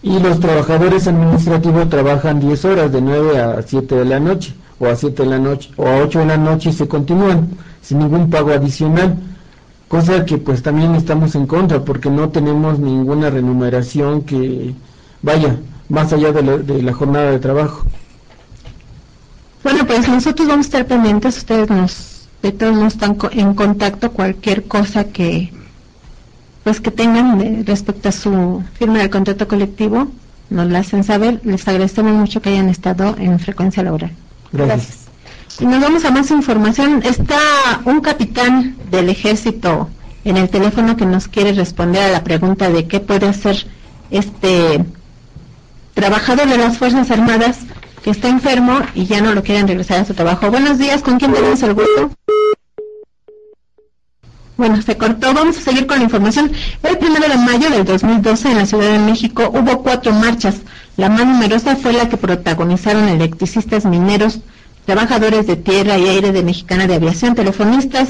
Y los trabajadores administrativos trabajan 10 horas, de 9 a 7 de la noche, o a 7 de la noche, o a 8 de la noche y se continúan, sin ningún pago adicional. Cosa que pues también estamos en contra, porque no tenemos ninguna remuneración que vaya más allá de la jornada de trabajo. Bueno, pues nosotros vamos a estar pendientes, ustedes de todos nos están en contacto, cualquier cosa que tengan respecto a su firma del contrato colectivo, nos la hacen saber. Les agradecemos mucho que hayan estado en Frecuencia Laboral. Gracias. Y nos vamos a más información. Está un capitán del ejército en el teléfono que nos quiere responder a la pregunta de qué puede hacer este trabajador de las Fuerzas Armadas que está enfermo y ya no lo quieren regresar a su trabajo. Buenos días, ¿con quién tenemos el gusto? Bueno, se cortó. Vamos a seguir con la información. El 1 de mayo del 2012 en la Ciudad de México hubo 4 marchas. La más numerosa fue la que protagonizaron electricistas, mineros, trabajadores de tierra y aire de Mexicana de Aviación, telefonistas,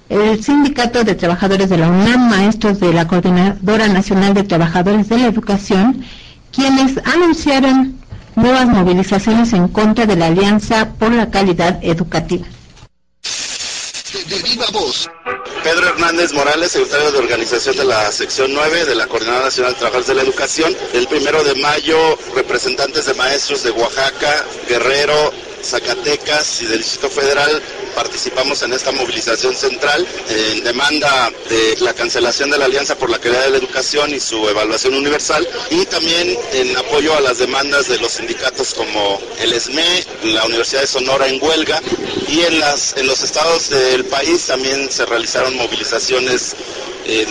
el Sindicato de Trabajadores de la UNAM, maestros de la Coordinadora Nacional de Trabajadores de la Educación, quienes anunciaron nuevas movilizaciones en contra de la Alianza por la Calidad Educativa. De viva voz. Pedro Hernández Morales, secretario de organización de la sección 9 de la Coordinadora Nacional de Trabajadores de la Educación. El 1 de mayo, representantes de maestros de Oaxaca, Guerrero, Zacatecas y del Distrito Federal participamos en esta movilización central en demanda de la cancelación de la Alianza por la Calidad de la Educación y su evaluación universal, y también en apoyo a las demandas de los sindicatos como el SME, la Universidad de Sonora en huelga, y en los estados del país también se realizaron movilizaciones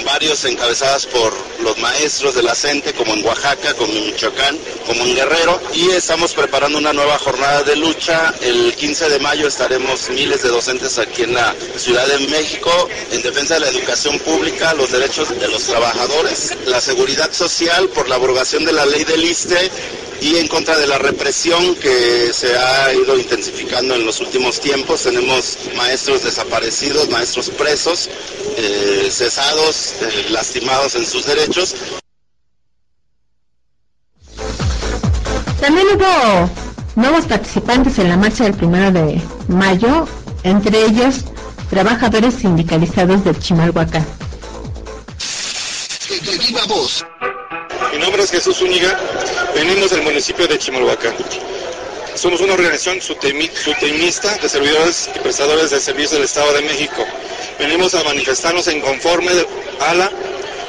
varios encabezadas por los maestros de la CENTE, como en Oaxaca, como en Michoacán, como en Guerrero, y estamos preparando una nueva jornada de lucha. El 15 de mayo estaremos miles de docentes aquí en la Ciudad de México en defensa de la educación pública, los derechos de los trabajadores, la seguridad social por la abrogación de la ley del ISSSTE y en contra de la represión que se ha ido intensificando en los últimos tiempos. Tenemos maestros desaparecidos, maestros presos, cesados, lastimados en sus derechos. También hubo nuevos participantes en la marcha del 1 de mayo, entre ellos trabajadores sindicalizados del Chimalhuacán. De viva voz. Mi nombre es Jesús Zúñiga, venimos del municipio de Chimalhuacán. Somos una organización subtemista de servidores y prestadores de servicios del Estado de México. Venimos a manifestarnos en conforme a la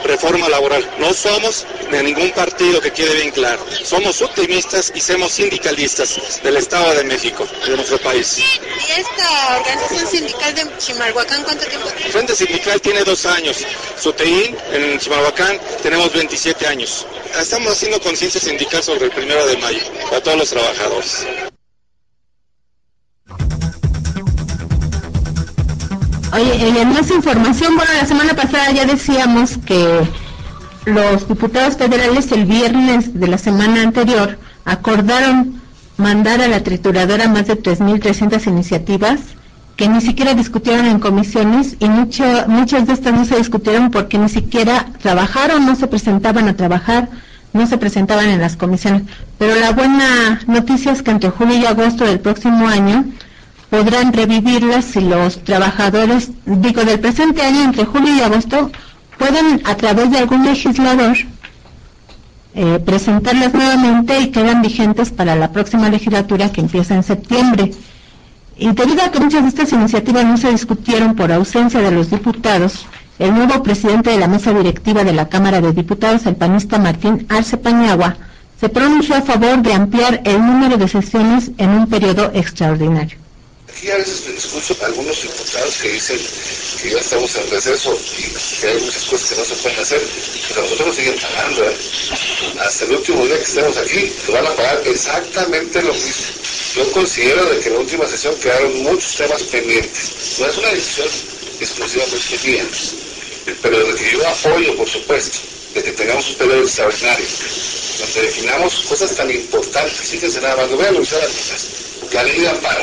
reforma laboral. No somos de ningún partido, que quede bien claro. Somos subtemistas y somos sindicalistas del Estado de México, de nuestro país. ¿Y esta organización sindical de Chimalhuacán cuánto tiempo tiene? Frente Sindical tiene 2 años. Suteín, en Chimalhuacán, tenemos 27 años. Estamos haciendo conciencia sindical sobre el 1 de mayo, para todos los trabajadores. Oye, en más información, bueno, la semana pasada ya decíamos que los diputados federales el viernes de la semana anterior acordaron mandar a la trituradora más de 3.300 iniciativas que ni siquiera discutieron en comisiones, y muchas de estas no se discutieron porque ni siquiera trabajaron, no se presentaban a trabajar, no se presentaban en las comisiones. Pero la buena noticia es que entre julio y agosto del próximo año podrán revivirlas si los trabajadores, del presente año, entre julio y agosto, pueden a través de algún legislador presentarlas nuevamente y quedan vigentes para la próxima legislatura que empieza en septiembre. Y debido a que muchas de estas iniciativas no se discutieron por ausencia de los diputados, el nuevo presidente de la mesa directiva de la Cámara de Diputados, el panista Martín Arce Paniagua, se pronunció a favor de ampliar el número de sesiones en un periodo extraordinario. Aquí a veces escucho a algunos diputados que dicen que ya estamos en receso y que hay muchas cosas que no se pueden hacer, pero nosotros nos siguen pagando, hasta el último día que estemos aquí, nos van a pagar exactamente lo mismo. Yo considero de que en la última sesión quedaron muchos temas pendientes. No es una decisión exclusivamente mía, pero de que yo apoyo, por supuesto, de que tengamos un periodo extraordinario, donde definamos cosas tan importantes. Fíjense nada más, lo voy a anunciar a la ley de amparo.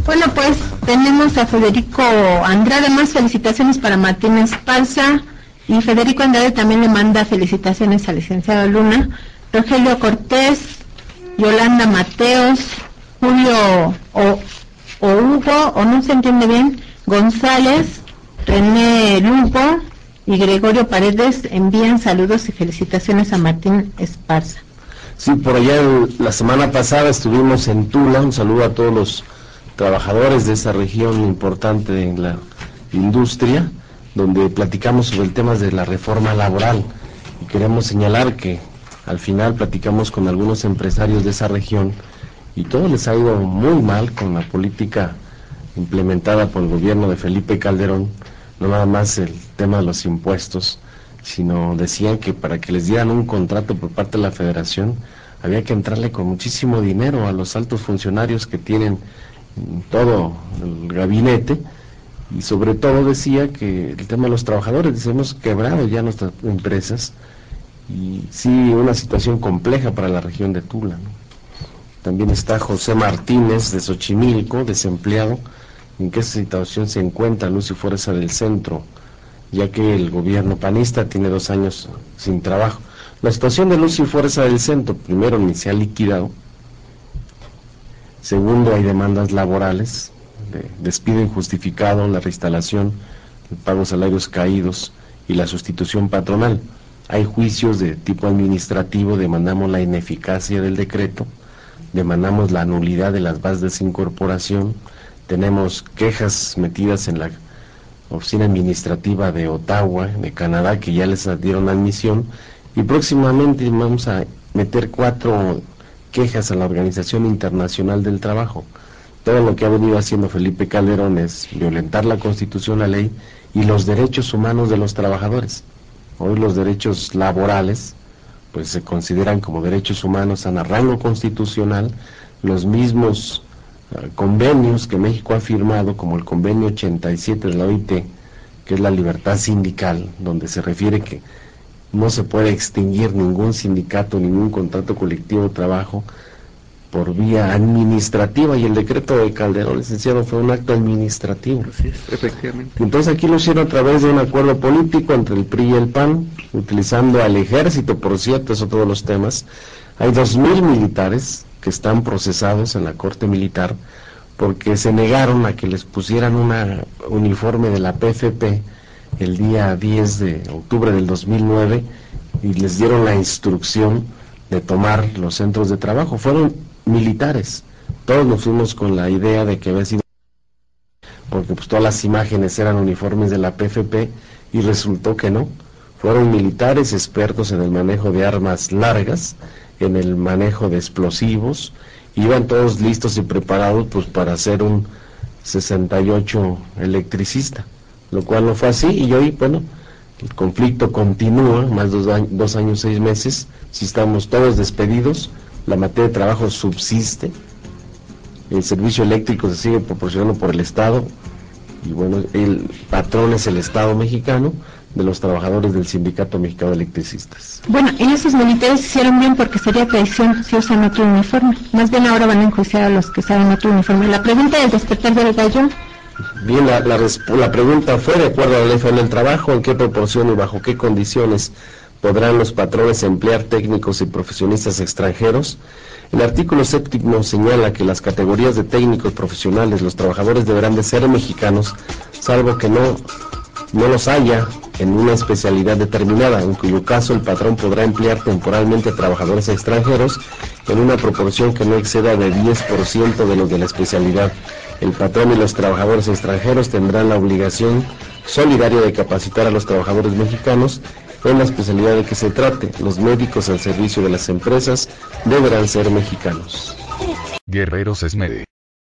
Bueno, pues tenemos a Federico Andrade, más felicitaciones para Martín Esparza, y Federico Andrade también le manda felicitaciones al licenciado Luna, Rogelio Cortés, Yolanda Mateos, Julio o Hugo, o no se entiende bien, González, René Lugo y Gregorio Paredes envían saludos y felicitaciones a Martín Esparza. Sí, por allá la semana pasada estuvimos en Tula, un saludo a todos los trabajadores de esa región importante en la industria, donde platicamos sobre el tema de la reforma laboral, y queremos señalar que al final platicamos con algunos empresarios de esa región y todo les ha ido muy mal con la política implementada por el gobierno de Felipe Calderón, no nada más el tema de los impuestos, sino decían que para que les dieran un contrato por parte de la federación había que entrarle con muchísimo dinero a los altos funcionarios que tienen todo el gabinete, y sobre todo decía que el tema de los trabajadores, dice, hemos quebrado ya nuestras empresas, y sí, una situación compleja para la región de Tula, ¿no? También está José Martínez de Xochimilco, desempleado. ¿En qué situación se encuentra Luz y Fuerza del Centro? Ya que el gobierno panista tiene 2 años sin trabajo. La situación de Luz y Fuerza del Centro, primero, ni se ha liquidado. Segundo, hay demandas laborales, despido injustificado, la reinstalación, el pago de salarios caídos y la sustitución patronal. Hay juicios de tipo administrativo, demandamos la ineficacia del decreto, demandamos la nulidad de las bases de incorporación, tenemos quejas metidas en la oficina administrativa de Ottawa, de Canadá, que ya les dieron admisión, y próximamente vamos a meter 4 quejas a la Organización Internacional del Trabajo. Todo lo que ha venido haciendo Felipe Calderón es violentar la Constitución, la ley y los derechos humanos de los trabajadores. Hoy los derechos laborales pues se consideran como derechos humanos, están a rango constitucional. Los mismos convenios que México ha firmado, como el convenio 87 de la OIT, que es la libertad sindical, donde se refiere que no se puede extinguir ningún sindicato, ningún contrato colectivo de trabajo por vía administrativa, y el decreto de Calderón, licenciado, fue un acto administrativo. Así es, efectivamente. Entonces aquí lo hicieron a través de un acuerdo político entre el PRI y el PAN, utilizando al ejército, por cierto, eso todos los temas. Hay 2,000 militares que están procesados en la Corte Militar porque se negaron a que les pusieran una uniforme de la PFP el día 10 de octubre del 2009 y les dieron la instrucción de tomar los centros de trabajo. Fueron militares. Todos nos fuimos con la idea de que había sido, porque pues todas las imágenes eran uniformes de la PFP y resultó que no. Fueron militares expertos en el manejo de armas largas, en el manejo de explosivos, iban todos listos y preparados pues para ser un 68 electricista, lo cual no fue así, y hoy, bueno, el conflicto continúa, más de 2 años, 6 meses, si estamos todos despedidos, la materia de trabajo subsiste, el servicio eléctrico se sigue proporcionando por el Estado, y bueno, el patrón es el Estado mexicano, de los trabajadores del Sindicato Mexicano de Electricistas. Bueno, y esos militares hicieron bien porque sería traición si usan otro uniforme. Más bien ahora van a enjuiciar a los que usaron otro uniforme. La pregunta del despertar del gallo. Bien, la pregunta fue: de acuerdo a la Ley Federal del Trabajo, ¿en qué proporción y bajo qué condiciones podrán los patrones emplear técnicos y profesionistas extranjeros? El artículo 7º señala que las categorías de técnicos profesionales, los trabajadores deberán de ser mexicanos, salvo que no los haya en una especialidad determinada, en cuyo caso el patrón podrá emplear temporalmente a trabajadores extranjeros en una proporción que no exceda de 10% de los de la especialidad. El patrón y los trabajadores extranjeros tendrán la obligación solidaria de capacitar a los trabajadores mexicanos en la especialidad de que se trate. Los médicos al servicio de las empresas deberán ser mexicanos. Guerreros Esmede.